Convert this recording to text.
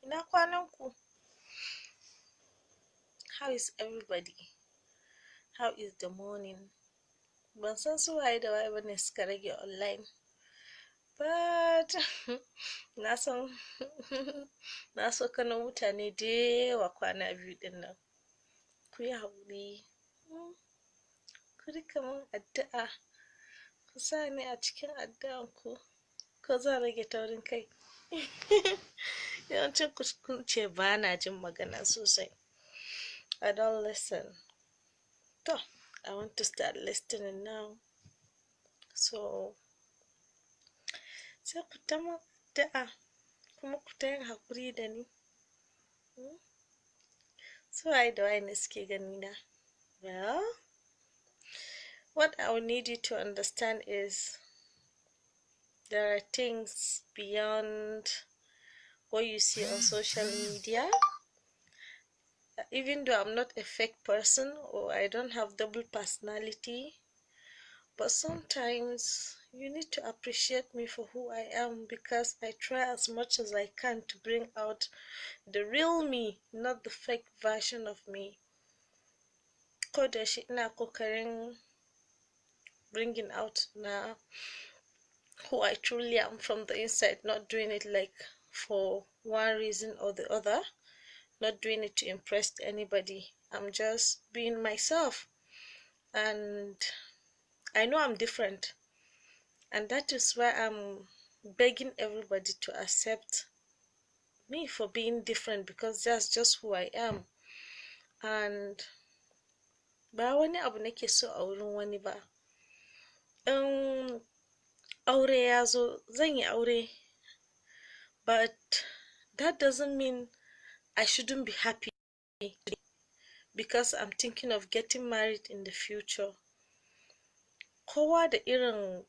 ina kwanan ku? How is everybody? How is the morning? Ban san su waye da waye bane suka rage online, but na san na so kanan mutane da yawa kwana biyu din nan. Ku yi haƙuri, ku rika mun addu'a, ku sa ni a cikin addu'an ku, ko zan rage taurin kai. Yawancin kun ce ba na jin magana sosai. I don't listen. So, I want to start listening now. So, sai ku ta mun addu'a, kuma ku ta yin haƙuri da ni. So, waye da waye ne suke gani na? Well, what I will need you to understand is there are things beyond what you see on social media. Even though I'm not a fake person or I don't have double personality, but sometimes you need to appreciate me for who I am, because I try as much as I can to bring out the real me, not the fake version of me. Ko da shi ina kokarin bringing out na who I truly am from the inside, not doing it like for one reason or the other, not doing it to impress anybody. I'm just being myself, and I know I'm different, and that is why I'm begging everybody to accept me for being different, because that's just who I am. And ba wani abu nake so a wurin wani ba. Aure ya zo, zan yi aure, but that doesn't mean I shouldn't be happy because I'm thinking of getting married in the future. Kowa da irin